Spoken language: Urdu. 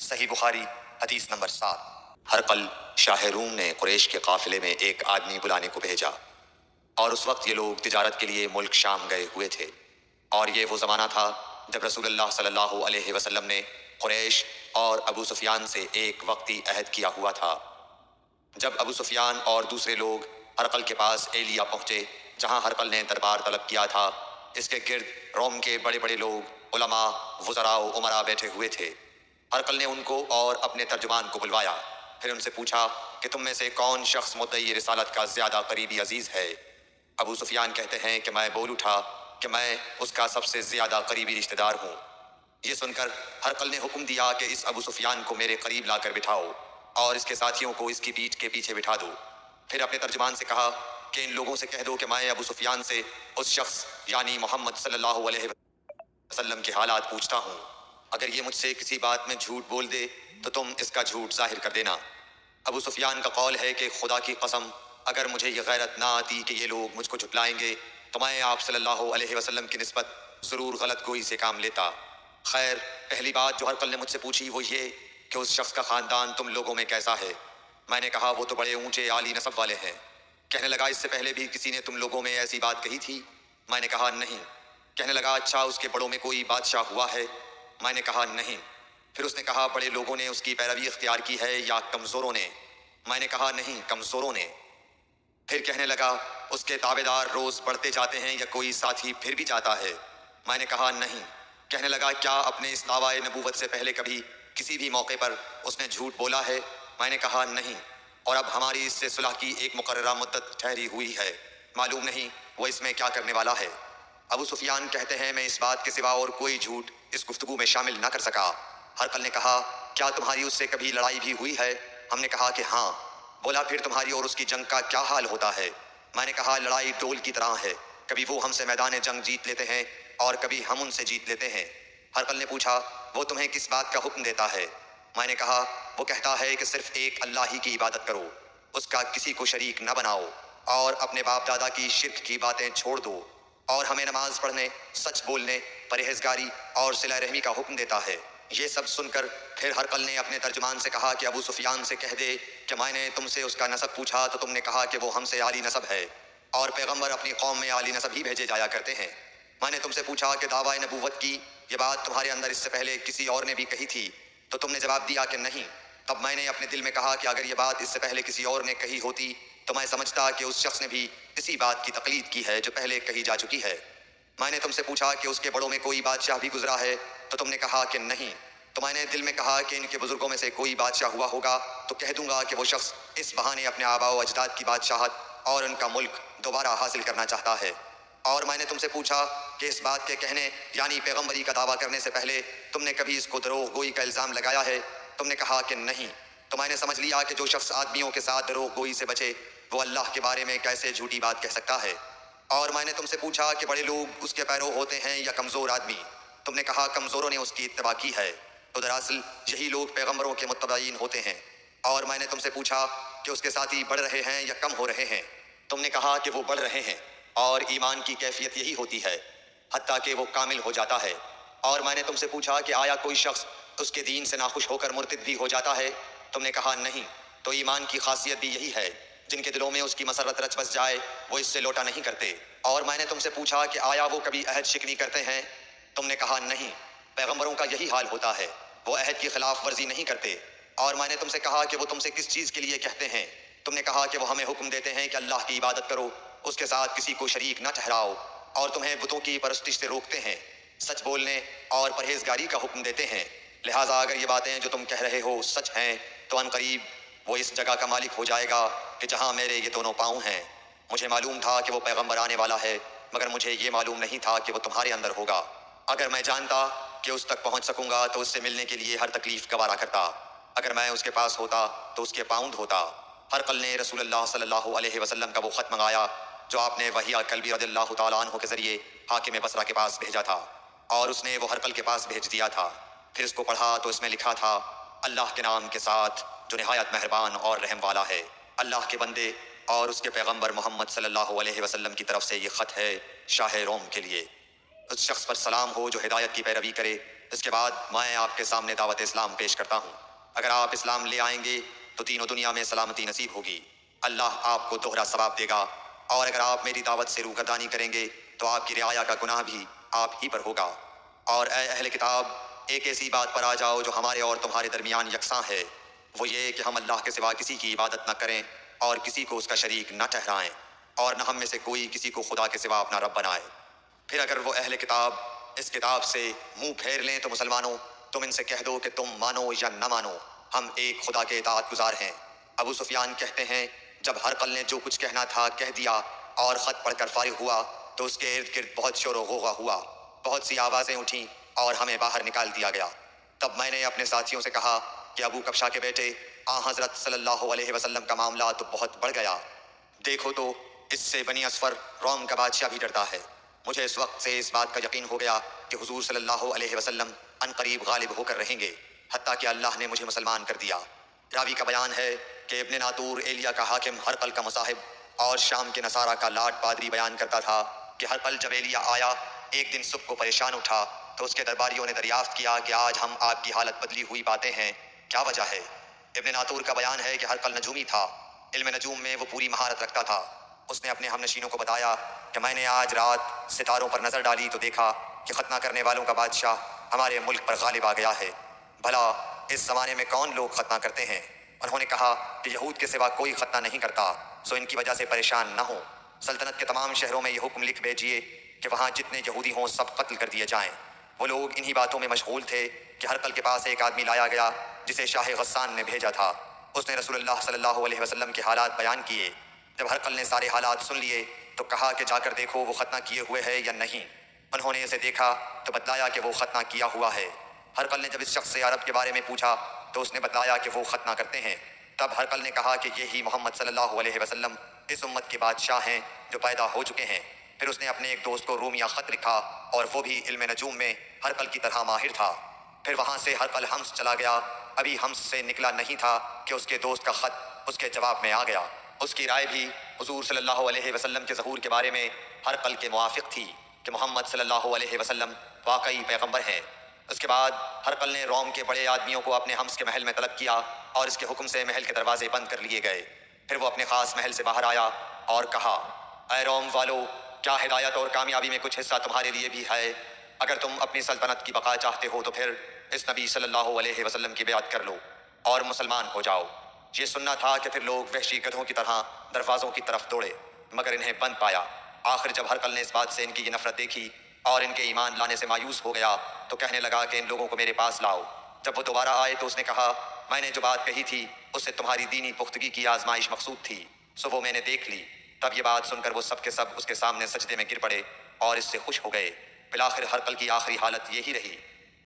صحیح بخاری حدیث نمبر 7۔ ہرقل شاہ روم نے قریش کے قافلے میں ایک آدمی بلانے کو بھیجا، اور اس وقت یہ لوگ تجارت کے لیے ملک شام گئے ہوئے تھے، اور یہ وہ زمانہ تھا جب رسول اللہ صلی اللہ علیہ وسلم نے قریش اور ابو سفیان سے ایک وقتی عہد کیا ہوا تھا۔ جب ابو سفیان اور دوسرے لوگ ہرقل کے پاس ایلیا پہنچے، جہاں ہرقل نے دربار طلب کیا تھا، اس کے گرد روم کے بڑے بڑے لوگ، علماء، وزراء و امراء بیٹھے ہوئے تھے۔ ہرقل نے ان کو اور اپنے ترجمان کو بلوایا، پھر ان سے پوچھا کہ تم میں سے کون شخص مدعی رسالت کا زیادہ قریبی عزیز ہے؟ ابو سفیان کہتے ہیں کہ میں بول اٹھا کہ میں اس کا سب سے زیادہ قریبی رشتہ دار ہوں۔ یہ سن کر ہرقل نے حکم دیا کہ اس ابو سفیان کو میرے قریب لا کر بٹھاؤ، اور اس کے ساتھیوں کو اس کی پیٹھ کے پیچھے بٹھا دو۔ پھر اپنے ترجمان سے کہا کہ ان لوگوں سے کہہ دو کہ میں ابو سفیان سے اس شخص یعنی محمد صلی اللہ علیہ وسلم کے حالات پوچھتا ہوں، اگر یہ مجھ سے کسی بات میں جھوٹ بول دے تو تم اس کا جھوٹ ظاہر کر دینا۔ ابو سفیان کا قول ہے کہ خدا کی قسم، اگر مجھے یہ غیرت نہ آتی کہ یہ لوگ مجھ کو جھٹلائیں گے تو میں آپ صلی اللہ علیہ وسلم کی نسبت ضرور غلط گوئی سے کام لیتا۔ خیر، پہلی بات جو ہرقل نے مجھ سے پوچھی وہ یہ کہ اس شخص کا خاندان تم لوگوں میں کیسا ہے؟ میں نے کہا وہ تو بڑے اونچے عالی نسب والے ہیں۔ کہنے لگا اس سے پہلے بھی کسی نے تم لوگوں میں ایسی بات کہی تھی؟ میں نے کہا نہیں۔ کہنے لگا اچھا اس کے بڑوں میں کوئی بادشاہ ہوا ہے؟ میں نے کہا نہیں۔ پھر اس نے کہا بڑے لوگوں نے اس کی پیروی اختیار کی ہے یا کمزوروں نے؟ میں نے کہا نہیں، کمزوروں نے۔ پھر کہنے لگا اس کے تابعدار روز بڑھتے جاتے ہیں یا کوئی ساتھی پھر بھی جاتا ہے؟ میں نے کہا نہیں۔ کہنے لگا کیا اپنے اس دعویٰ نبوت سے پہلے کبھی کسی بھی موقع پر اس نے جھوٹ بولا ہے؟ میں نے کہا نہیں، اور اب ہماری اس سے صلح کی ایک مقررہ مدت ٹھہری ہوئی ہے، معلوم نہیں وہ اس میں کیا کرنے والا ہے۔ ابو سفیان کہتے ہیں میں اس بات کے سوا اور کوئی جھوٹ اس گفتگو میں شامل نہ کر سکا۔ ہرقل نے کہا کیا تمہاری اس سے کبھی لڑائی بھی ہوئی ہے؟ ہم نے کہا کہ ہاں۔ بولا پھر تمہاری اور اس کی جنگ کا کیا حال ہوتا ہے؟ میں نے کہا لڑائی ڈول کی طرح ہے، کبھی وہ ہم سے میدان جنگ جیت لیتے ہیں اور کبھی ہم ان سے جیت لیتے ہیں۔ ہرقل نے پوچھا وہ تمہیں کس بات کا حکم دیتا ہے؟ میں نے کہا وہ کہتا ہے کہ صرف ایک اللہ ہی کی عبادت کرو، اس کا کسی کو شریک نہ بناؤ، اور اپنے باپ دادا کی شرک کی باتیں چھوڑ دو، اور ہمیں نماز پڑھنے، سچ بولنے، پرہیزگاری اور صلہ رحمی کا حکم دیتا ہے۔ یہ سب سن کر پھر ہرقل نے اپنے ترجمان سے کہا کہ ابو سفیان سے کہہ دے کہ میں نے تم سے اس کا نسب پوچھا تو تم نے کہا کہ وہ ہم سے عالی نسب ہے، اور پیغمبر اپنی قوم میں عالی نسب ہی بھیجے جایا کرتے ہیں۔ میں نے تم سے پوچھا کہ دعویٰ نبوت کی یہ بات تمہارے اندر اس سے پہلے کسی اور نے بھی کہی تھی تو تم نے جواب دیا کہ نہیں۔ تب میں نے اپنے دل میں کہا کہ اگر یہ بات اس سے پہلے کسی اور نے کہی ہوتی تو میں سمجھتا کہ اس شخص نے بھی اسی بات کی تقلید کی ہے جو پہلے کہی جا چکی ہے۔ میں نے تم سے پوچھا کہ اس کے بڑوں میں کوئی بادشاہ بھی گزرا ہے تو تم نے کہا کہ نہیں۔ تو میں نے دل میں کہا کہ ان کے بزرگوں میں سے کوئی بادشاہ ہوا ہوگا تو کہہ دوں گا کہ وہ شخص اس بہانے اپنے آباء و اجداد کی بادشاہت اور ان کا ملک دوبارہ حاصل کرنا چاہتا ہے۔ اور میں نے تم سے پوچھا کہ اس بات کے کہنے یعنی پیغمبری کا دعویٰ کرنے سے پہلے تم نے کبھی اس کو دروغ گوئی کا الزام لگایا ہے؟ تم نے کہا کہ نہیں۔ تو میں نے سمجھ لیا کہ جو شخص آدمیوں کے ساتھ دروغ گوئی سے بچے وہ اللہ کے بارے میں کیسے جھوٹی بات کہہ سکتا ہے۔ اور میں نے تم سے پوچھا کہ بڑے لوگ اس کے پیرو ہوتے ہیں یا کمزور آدمی؟ تم نے کہا کمزوروں نے اس کی اتباع کی ہے، تو دراصل یہی لوگ پیغمبروں کے متبعین ہوتے ہیں۔ اور میں نے تم سے پوچھا کہ اس کے ساتھی بڑھ رہے ہیں یا کم ہو رہے ہیں؟ تم نے کہا کہ وہ بڑھ رہے ہیں، اور ایمان کی کیفیت یہی ہوتی ہے حتیٰ کہ وہ کامل ہو جاتا ہے۔ اور میں نے تم سے پوچھا کہ آیا کوئی شخص اس کے دین سے ناخوش ہو کر مرتد بھی ہو جاتا ہے؟ تم نے کہا نہیں۔ تو ایمان کی خاصیت بھی یہی ہے، جن کے دلوں میں اس کی مسرت رچ بس جائے وہ اس سے لوٹا نہیں کرتے۔ اور میں نے تم سے پوچھا کہ آیا وہ کبھی عہد شکنی کرتے ہیں؟ تم نے کہا نہیں۔ پیغمبروں کا یہی حال ہوتا ہے، وہ عہد کی خلاف ورزی نہیں کرتے۔ اور میں نے تم سے کہا کہ وہ تم سے کس چیز کے لیے کہتے ہیں؟ تم نے کہا کہ وہ ہمیں حکم دیتے ہیں کہ اللہ کی عبادت کرو، اس کے ساتھ کسی کو شریک نہ ٹھہراؤ، اور تمہیں بتوں کی پرستش سے روکتے ہیں، سچ بولنے اور پرہیزگاری کا حکم دیتے ہیں۔ لہٰذا اگر یہ باتیں جو تم کہہ رہے ہو سچ ہیں تو ان قریب وہ اس جگہ کا مالک ہو جائے گا کہ جہاں میرے یہ دونوں پاؤں ہیں۔ مجھے معلوم تھا کہ وہ پیغمبر آنے والا ہے، مگر مجھے یہ معلوم نہیں تھا کہ وہ تمہارے اندر ہوگا۔ اگر میں جانتا کہ اس تک پہنچ سکوں گا تو اس سے ملنے کے لیے ہر تکلیف گوارا کرتا، اگر میں اس کے پاس ہوتا تو اس کے پاؤں دھوتا۔ ہرقل نے رسول اللہ صلی اللہ علیہ وسلم کا وہ خط منگایا جو آپ نے وحیہ کلبی رضی اللہ تعالیٰ عنہ کے ذریعے حاکم بصرہ کے پاس بھیجا تھا، اور اس نے وہ ہرقل کے پاس بھیج دیا تھا۔ پھر اس کو پڑھا تو اس میں لکھا تھا اللہ کے نام کے ساتھ جو نہایت مہربان اور رحم والا ہے۔ اللہ کے بندے اور اس کے پیغمبر محمد صلی اللہ علیہ وسلم کی طرف سے یہ خط ہے شاہ روم کے لیے۔ اس شخص پر سلام ہو جو ہدایت کی پیروی کرے اس کے بعد میں آپ کے سامنے دعوت اسلام پیش کرتا ہوں۔ اگر آپ اسلام لے آئیں گے تو دین و دنیا میں سلامتی نصیب ہوگی، اللہ آپ کو دوہرا ثواب دے گا، اور اگر آپ میری دعوت سے روگردانی کریں گے تو آپ کی رعایا کا گناہ بھی آپ ہی پر ہوگا۔ اور اے اہل کتاب، ایک ایسی بات پر آ جاؤ جو ہمارے اور تمہارے درمیان یکساں ہے، وہ یہ کہ ہم اللہ کے سوا کسی کی عبادت نہ کریں اور کسی کو اس کا شریک نہ ٹھہرائیں، اور نہ ہم میں سے کوئی کسی کو خدا کے سوا اپنا رب بنائے۔ پھر اگر وہ اہل کتاب اس کتاب سے منہ پھیر لیں تو مسلمانوں، تم ان سے کہہ دو کہ تم مانو یا نہ مانو، ہم ایک خدا کے اطاعت گزار ہیں۔ ابو سفیان کہتے ہیں جب ہرقل نے جو کچھ کہنا تھا کہہ دیا اور خط پڑھ کر فارغ ہوا تو اس کے ارد گرد بہت شور و غوغا ہوا، بہت سی آوازیں اٹھیں اور ہمیں باہر نکال دیا گیا۔ تب میں نے اپنے ساتھیوں سے کہا کہ ابو کبشا کے بیٹے حضرت صلی اللہ علیہ وسلم کا معاملہ تو بہت بڑھ گیا، دیکھو تو اس سے بنی اصفر روم کا بادشاہ بھی ڈرتا ہے۔ مجھے اس وقت سے اس بات کا یقین ہو گیا کہ حضور صلی اللہ علیہ وسلم ان قریب غالب ہو کر رہیں گے، حتیٰ کہ اللہ نے مجھے مسلمان کر دیا۔ راوی کا بیان ہے کہ ابن ناطور ایلیا کا حاکم ہرقل کا مصاحب اور شام کے نصارہ کا لاٹ پادری بیان کرتا تھا کہ ہرقل جب ایلیا آیا ایک دن صبح کو پریشان اٹھا تو اس کے درباریوں نے دریافت کیا کہ آج ہم آپ کی حالت بدلی ہوئی پاتے ہیں، کیا وجہ ہے؟ ابن ناطور کا بیان ہے کہ ہرقل نجومی تھا، علم نجوم میں وہ پوری مہارت رکھتا تھا۔ اس نے اپنے ہم نشینوں کو بتایا کہ میں نے آج رات ستاروں پر نظر ڈالی تو دیکھا کہ ختنہ کرنے والوں کا بادشاہ ہمارے ملک پر غالب آ گیا ہے۔ بھلا اس زمانے میں کون لوگ ختنہ کرتے ہیں؟ انہوں نے کہا کہ یہود کے سوا کوئی ختنہ نہیں کرتا، سو ان کی وجہ سے پریشان نہ ہوں۔ سلطنت کے تمام شہروں میں یہ حکم لکھ بھیجیے کہ وہاں جتنے یہودی ہوں سب قتل کر دیے جائیں۔ وہ لوگ انہی باتوں میں مشغول تھے کہ ہرقل کے پاس ایک آدمی لایا گیا جسے شاہ غسان نے بھیجا تھا۔ اس نے رسول اللہ صلی اللہ علیہ وسلم کے حالات بیان کیے۔ جب ہرقل نے سارے حالات سن لیے تو کہا کہ جا کر دیکھو وہ ختنہ کیے ہوئے ہے یا نہیں۔ انہوں نے اسے دیکھا تو بتلایا کہ وہ ختنہ کیا ہوا ہے۔ ہرقل نے جب اس شخص سے عرب کے بارے میں پوچھا تو اس نے بتلایا کہ وہ ختنہ کرتے ہیں۔ تب ہرقل نے کہا کہ یہی محمد صلی اللہ علیہ وسلم اس امت کے بادشاہ ہیں جو پیدا ہو چکے ہیں۔ پھر اس نے اپنے ایک دوست کو رومیہ خط لکھا اور وہ بھی علم نجوم میں ہرقل کی طرح ماہر تھا۔ پھر وہاں سے ہرقل حمص چلا گیا، ابھی حمص سے نکلا نہیں تھا کہ اس کے دوست کا خط اس کے جواب میں آ گیا۔ اس کی رائے بھی حضور صلی اللہ علیہ وسلم کے ظہور کے بارے میں ہرقل کے موافق تھی کہ محمد صلی اللہ علیہ وسلم واقعی پیغمبر ہیں۔ اس کے بعد ہرقل نے روم کے بڑے آدمیوں کو اپنے حمص کے محل میں طلب کیا اور اس کے حکم سے محل کے دروازے بند کر لیے گئے۔ پھر وہ اپنے خاص محل سے باہر آیا اور کہا، اے روم والو، کیا ہدایت اور کامیابی میں کچھ حصہ تمہارے لیے بھی ہے؟ اگر تم اپنی سلطنت کی بقا چاہتے ہو تو پھر اس نبی صلی اللہ علیہ وسلم کی بیعت کر لو اور مسلمان ہو جاؤ۔ یہ سننا تھا کہ پھر لوگ وحشی گدھوں کی طرح دروازوں کی طرف دوڑے مگر انہیں بند پایا۔ آخر جب ہرقل نے اس بات سے ان کی یہ نفرت دیکھی اور ان کے ایمان لانے سے مایوس ہو گیا تو کہنے لگا کہ ان لوگوں کو میرے پاس لاؤ۔ جب وہ دوبارہ آئے تو اس نے کہا، میں نے جو بات کہی تھی اس سے تمہاری دینی پختگی کی آزمائش مقصود تھی، سو وہ میں نے دیکھ لی۔ تب یہ بات سن کر وہ سب کے سب اس کے سامنے سجدے میں گر پڑے اور اس سے خوش ہو گئے۔ بالآخر ہرقل کی آخری حالت یہی رہی